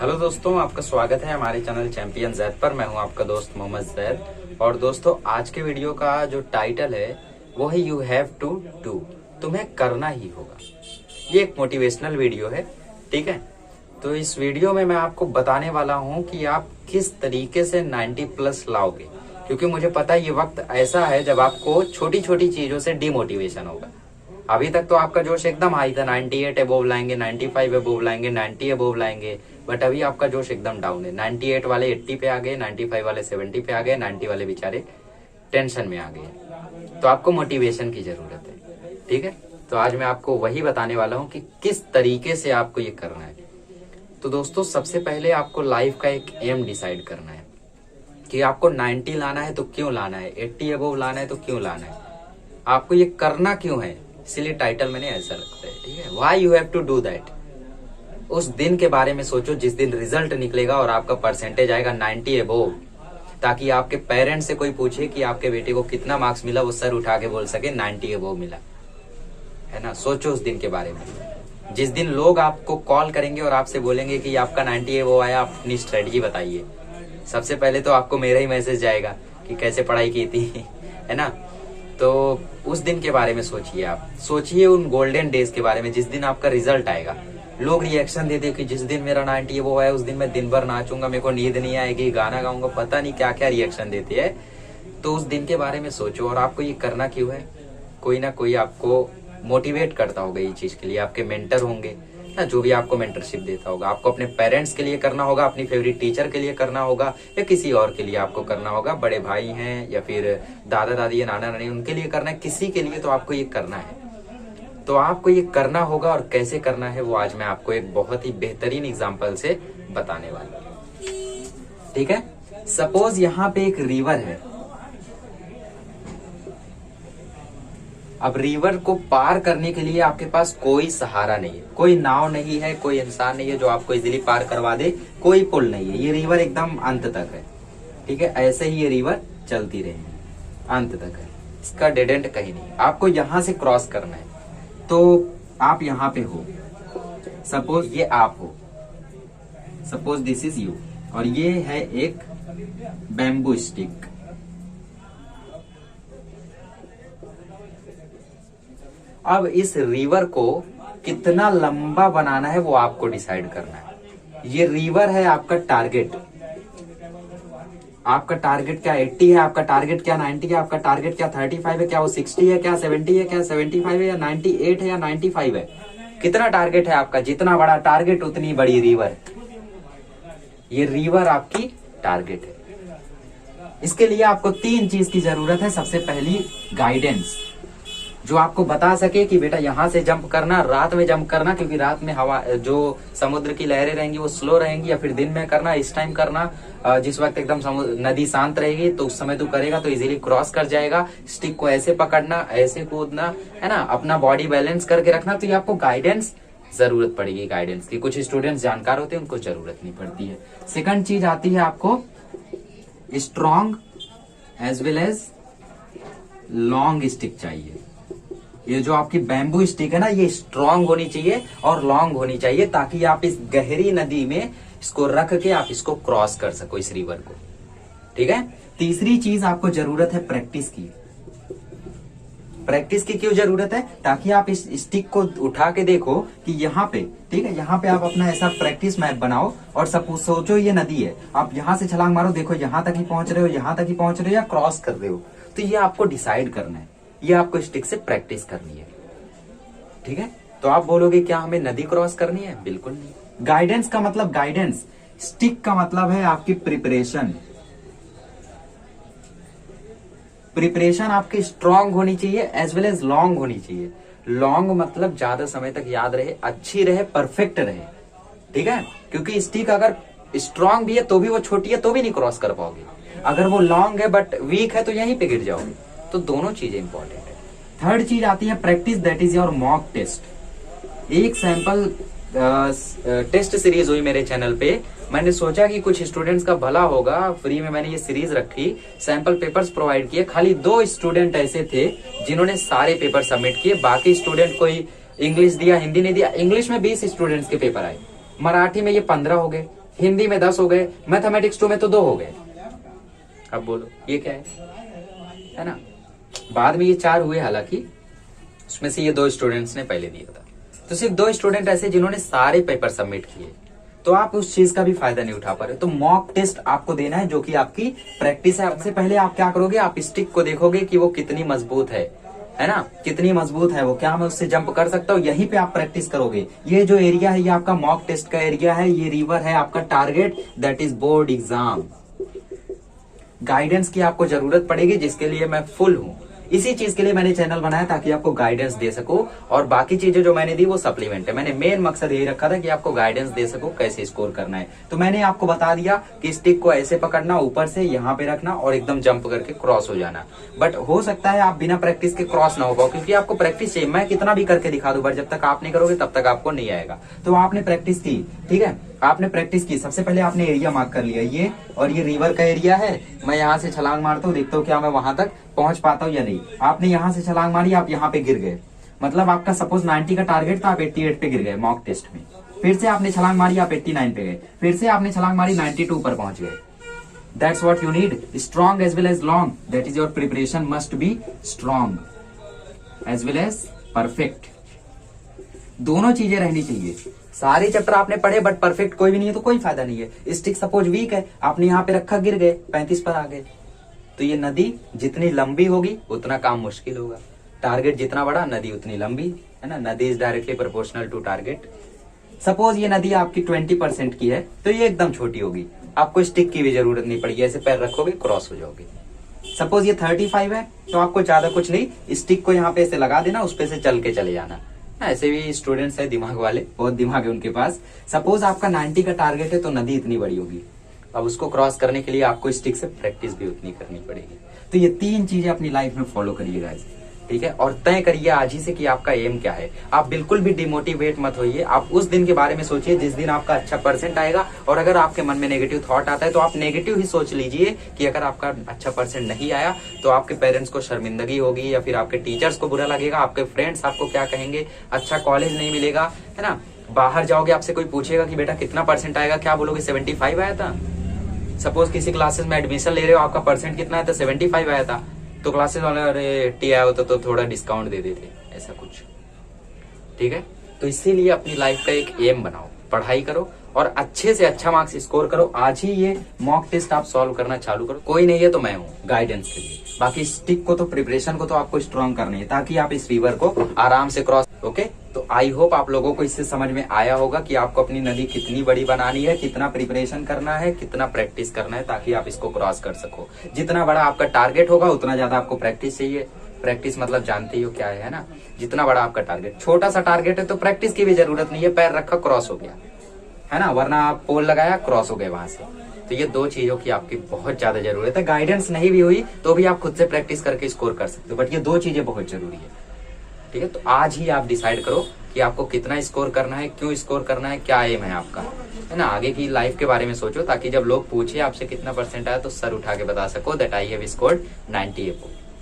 Hello दोस्तों, आपका स्वागत है हमारे चैनल चैंपियन जैद पर। मैं हूं आपका दोस्त मोहम्मद जैद। और दोस्तों, आज के वीडियो का जो टाइटल है वो है यू हैव टू डू, तुम्हें करना ही होगा। ये एक मोटिवेशनल वीडियो है, ठीक है। तो इस वीडियो में मैं आपको बताने वाला हूं कि आप किस तरीके से 90 प्लस लाओगे, क्योंकि मुझे पता है ये वक्त ऐसा है जब आपको छोटी छोटी चीजों से डिमोटिवेशन होगा। अभी तक तो आपका जोश एकदम हाई था, 98 अबोव लाएंगे, 95 अबोव लाएंगे, 90 अबोव लाएंगे। बट अभी आपका जोश एकदम डाउन है। 98 वाले 80 पे आ गए, 95 वाले 70 पे आ गए, 90 वाले बेचारे टेंशन में आ गए। तो आपको मोटिवेशन की जरूरत है, ठीक है। तो आज मैं आपको वही बताने वाला हूँ कि किस तरीके से आपको ये करना है। तो दोस्तों, सबसे पहले आपको लाइफ का एक एम डिसाइड करना है कि आपको 90 लाना है तो क्यों लाना है, 80 अबोव लाना है तो क्यों लाना है, आपको ये करना क्यों है। इसीलिए टाइटल मैंने ऐसा रखा है, ठीक है। Why you have to do that. उस दिन के बारे में सोचो जिस दिन रिजल्ट निकलेगा और आपका परसेंटेज आएगा 90 अबोव, ताकि आपके पेरेंट्स से कोई पूछे कि आपके बेटे को कितना मार्क्स मिला, वो सर उठा के बोल सके 90 अबोव मिला, है ना। सोचो उस दिन के बारे में, जिस दिन लोग आपको कॉल करेंगे और आपसे बोलेंगे कि आपका 90 अबोव आया, आप अपनी स्ट्रेटजी बताइए। सबसे पहले तो आपको मेरा ही मैसेज जाएगा कि कैसे पढ़ाई की थी, है ना। तो उस दिन के बारे में सोचिए। आप सोचिए उन गोल्डन डेज के बारे में जिस दिन आपका रिजल्ट आएगा। लोग रिएक्शन देते कि जिस दिन मेरा 90 वो है उस दिन मैं दिन भर नाचूंगा, मेरे को नींद नहीं आएगी, गाना गाऊंगा, पता नहीं क्या क्या रिएक्शन देते हैं। तो उस दिन के बारे में सोचो। और आपको ये करना क्यों है, कोई ना कोई आपको मोटिवेट करता होगा ये चीज के लिए। आपके मेंटर होंगे ना, जो भी आपको मेंटरशिप देता होगा। आपको अपने पेरेंट्स के लिए करना होगा, अपनी फेवरेट टीचर के लिए करना होगा, या किसी और के लिए आपको करना होगा। बड़े भाई हैं या फिर दादा दादी या नाना नानी, उनके लिए करना है, किसी के लिए तो आपको ये करना है। तो आपको ये करना होगा, और कैसे करना है वो आज मैं आपको एक बहुत ही बेहतरीन एग्जांपल से बताने वाला हूं, ठीक है। सपोज यहाँ पे एक रिवर है। अब रिवर को पार करने के लिए आपके पास कोई सहारा नहीं है, कोई नाव नहीं है, कोई इंसान नहीं है जो आपको इजीली पार करवा दे, कोई पुल नहीं है। ये रिवर एकदम अंत तक है, ठीक है। ऐसे ही ये रिवर चलती रहेगी, अंत तक है, इसका डेड एंड कहीं नहीं। आपको यहां से क्रॉस करना है। तो आप यहाँ पे हो, सपोज ये आप हो, सपोज दिस इज यू, और ये है एक बैम्बू स्टिक। अब इस रिवर को कितना लंबा बनाना है वो आपको डिसाइड करना है। ये रिवर है आपका टारगेट। आपका टारगेट क्या 80 है, आपका टारगेट क्या 90 है, आपका टारगेट क्या 35 है, क्या वो 60 है, क्या 70 है, क्या 75 है, या 98 है, या 95 है। कितना टारगेट है आपका, जितना बड़ा टारगेट उतनी बड़ी रिवर। ये रिवर आपकी टारगेट है। इसके लिए आपको 3 चीज की जरूरत है। सबसे पहली गाइडेंस, जो आपको बता सके कि बेटा यहाँ से जंप करना, रात में जंप करना, क्योंकि रात में हवा, जो समुद्र की लहरें रहेंगी वो स्लो रहेंगी, या फिर दिन में करना, इस टाइम करना जिस वक्त एकदम नदी शांत रहेगी, तो उस समय तू करेगा तो इजीली क्रॉस कर जाएगा। स्टिक को ऐसे पकड़ना, ऐसे कूदना, है ना, अपना बॉडी बैलेंस करके रखना। तो ये आपको गाइडेंस जरूरत पड़ेगी, गाइडेंस की। कुछ स्टूडेंट्स जानकार होते हैं, उनको जरूरत नहीं पड़ती है। सेकंड चीज आती है आपको strong as well as long stick चाहिए। ये जो आपकी बैम्बू स्टिक है ना, ये स्ट्रांग होनी चाहिए और लॉन्ग होनी चाहिए, ताकि आप इस गहरी नदी में इसको रख के आप इसको क्रॉस कर सको, इस रिवर को, ठीक है। तीसरी चीज आपको जरूरत है प्रैक्टिस की। प्रैक्टिस की क्यों जरूरत है, ताकि आप इस स्टिक को उठा के देखो कि यहाँ पे, ठीक है, यहाँ पे आप अपना ऐसा प्रैक्टिस मैप बनाओ। और सब सोचो ये नदी है, आप यहाँ से छलांग मारो, देखो यहाँ तक ही पहुंच रहे हो, यहाँ तक ही पहुंच रहे हो, या क्रॉस कर रहे हो। तो ये आपको डिसाइड करना है, ये आपको स्टिक से प्रैक्टिस करनी है, ठीक है। तो आप बोलोगे क्या हमें नदी क्रॉस करनी है? बिल्कुल नहीं। गाइडेंस का मतलब गाइडेंस, स्टिक का मतलब है आपकी प्रिपरेशन। प्रिपरेशन आपकी स्ट्रांग होनी चाहिए एज वेल एज लॉन्ग होनी चाहिए। लॉन्ग मतलब ज्यादा समय तक याद रहे, अच्छी रहे, परफेक्ट रहे, ठीक है। क्योंकि स्टिक अगर स्ट्रांग भी है तो भी वो छोटी है तो भी नहीं क्रॉस कर पाओगे। अगर वो लॉन्ग है बट वीक है तो यहीं पे गिर जाओगे। तो दोनों चीजें इंपॉर्टेंट है। थर्ड चीज आती है practice, that is your mock test. एक सैंपल टेस्ट सीरीज हुई मेरे चैनल पे। मैंने सोचा कि कुछ स्टूडेंट्स का भला होगा, फ्री में मैंने ये सीरीज रखी, सैंपल पेपर्स प्रोवाइड किए। खाली 2 स्टूडेंट ऐसे थे जिन्होंने सारे पेपर सबमिट किए, बाकी स्टूडेंट कोई इंग्लिश दिया, हिंदी नहीं दिया। इंग्लिश में 20 स्टूडेंट्स के पेपर आए, मराठी में ये 15 हो गए, हिंदी में 10 हो गए, मैथमेटिक्स 2 में तो 2 हो गए। अब बोलो ये क्या है ना। बाद में ये 4 हुए, हालांकि उसमें से ये 2 स्टूडेंट्स ने पहले दिया था। तो सिर्फ 2 स्टूडेंट ऐसे जिन्होंने सारे पेपर सबमिट किए, तो आप उस चीज का भी फायदा नहीं उठा पा रहे। तो मॉक टेस्ट आपको देना है, जो कि आपकी प्रैक्टिस है। सबसे पहले आप क्या करोगे, आप स्टिक को देखोगे कि वो कितनी मजबूत है ना, कितनी मजबूत है वो, क्या मैं उससे जंप कर सकता हूँ, यहीं पे आप प्रैक्टिस करोगे। ये जो एरिया है ये आपका मॉक टेस्ट का एरिया है, ये रिवर है आपका target, that is board exam. Guidance की आपको जरूरत पड़ेगी, जिसके लिए मैं फुल हूं। इसी चीज के लिए मैंने चैनल बनाया, ताकि आपको गाइडेंस दे सकूं, और बाकी चीजें जो मैंने दी वो सप्लीमेंट है। मैंने मेन मकसद यही रखा था कि आपको गाइडेंस दे सकूं कैसे स्कोर करना है। तो मैंने आपको बता दिया कि स्टिक को ऐसे पकड़ना, ऊपर से यहाँ पे रखना और एकदम जंप करके क्रॉस हो जाना। बट हो सकता है आप बिना प्रैक्टिस के क्रॉस ना हो पाओ, क्योंकि आपको प्रैक्टिस चाहिए। मैं कितना भी करके दिखा दूं, बट जब तक आप नहीं करोगे तब तक आपको नहीं आएगा। तो आपने प्रैक्टिस की, ठीक है, आपने प्रैक्टिस की। सबसे पहले आपने एरिया मार्क कर लिया, ये और ये रिवर का एरिया है। मैं यहाँ से छलांग मारता हूँ, देखता हूँ क्या मैं वहां तक पहुंच पाता हूँ या नहीं। आपने यहाँ से छलांग मारी, आप यहाँ पे गिर गए, मतलब आपका सपोज 90 का टारगेट था, आप 88 पे गिर गए मॉक टेस्ट में। फिर से आपने छलांग मारी, आप 89 पे गए। फिर से आपने छलांग मारी, 92 पर पहुंच गए। That's what you need. Strong as well as long. That is your preparation must be strong as well as perfect. दोनों चीजें रहनी चाहिए। सारे चैप्टर आपने पढ़े बट परफेक्ट कोई भी नहीं है तो कोई फायदा नहीं है। स्टिक सपोज वीक है, आपने यहाँ पे रखा, गिर गए, 35 पर आ गए। तो ये नदी जितनी लंबी होगी उतना काम मुश्किल होगा। टारगेट जितना बड़ा, नदी उतनी लंबी, है ना। नदी is directly proportional to target. Suppose ये नदी आपकी 20% की है, तो ये एकदम छोटी होगी, आपको स्टिक की भी जरूरत नहीं पड़ेगी। ऐसे पैर रखोगे, क्रॉस हो जाओगे। सपोज ये 35 है, तो आपको ज्यादा कुछ नहीं, स्टिक को यहाँ पे ऐसे लगा देना, उस पे से चल के चले जाना। ऐसे भी स्टूडेंट्स है दिमाग वाले, बहुत दिमाग है उनके पास। सपोज आपका 90 का टारगेट है, तो नदी इतनी बड़ी होगी, अब उसको क्रॉस करने के लिए आपको स्टिक से प्रैक्टिस भी उतनी करनी पड़ेगी। तो ये 3 चीजें अपनी लाइफ में फॉलो करिएगा, ठीक है। और तय करिए आज ही से कि आपका एम क्या है। आप बिल्कुल भी डिमोटिवेट मत होइए। आप उस दिन के बारे में सोचिए जिस दिन आपका अच्छा परसेंट आएगा, और अगर आपके मन में नेगेटिव थॉट आता है तो आप नेगेटिव ही सोच लीजिए कि अगर आपका अच्छा परसेंट नहीं आया तो आपके पेरेंट्स को शर्मिंदगी होगी, या फिर आपके टीचर्स को बुरा लगेगा, आपके फ्रेंड्स आपको क्या कहेंगे, अच्छा कॉलेज नहीं मिलेगा, है ना। बाहर जाओगे, आपसे कोई पूछेगा कि बेटा कितना परसेंट आएगा, क्या बोलोगे 75 आया था। सपोज किसी क्लासेस में एडमिशन ले रहे हो, आपका परसेंट कितना है, तो 75 आया था, तो क्लासेस वाले अरे 80 आया होता तो थोड़ा डिस्काउंट दे देते, ऐसा कुछ, ठीक है। तो इसीलिए अपनी लाइफ का एक एम बनाओ, पढ़ाई करो और अच्छे से अच्छा मार्क्स स्कोर करो। आज ही ये मॉक टेस्ट आप सॉल्व करना चालू करो। कोई नहीं है तो मैं हूँ गाइडेंस के लिए। बाकी स्टिक को तो, प्रिपरेशन को तो आपको स्ट्रॉन्ग करनी है, ताकि आप इस रिवर को आराम से क्रॉस, ओके। तो आई होप आप लोगों को इससे समझ में आया होगा कि आपको अपनी नदी कितनी बड़ी बनानी है, कितना प्रिपरेशन करना है, कितना प्रैक्टिस करना है, ताकि आप इसको क्रॉस कर सको। जितना बड़ा आपका टारगेट होगा उतना ज्यादा आपको प्रैक्टिस चाहिए। प्रैक्टिस मतलब जानते ही हो क्या है ना। जितना बड़ा आपका टारगेट, छोटा सा टारगेट है तो प्रैक्टिस की भी जरूरत नहीं है, पैर रखा क्रॉस हो गया, है ना, वरना आप पोल लगाया क्रॉस हो गए वहां से। तो ये 2 चीजों की आपकी बहुत ज्यादा जरूरत है। गाइडेंस नहीं भी हुई तो भी आप खुद से प्रैक्टिस करके स्कोर कर सकते हो, बट ये 2 चीजें बहुत जरूरी है, ठीक है। तो आज ही आप डिसाइड करो कि आपको कितना स्कोर करना है, क्यों स्कोर करना है, क्या एम है आपका, है ना। आगे की लाइफ के बारे में सोचो, ताकि जब लोग पूछे आपसे कितना परसेंट आया तो सर उठा के बता सको that I have scored 90 above.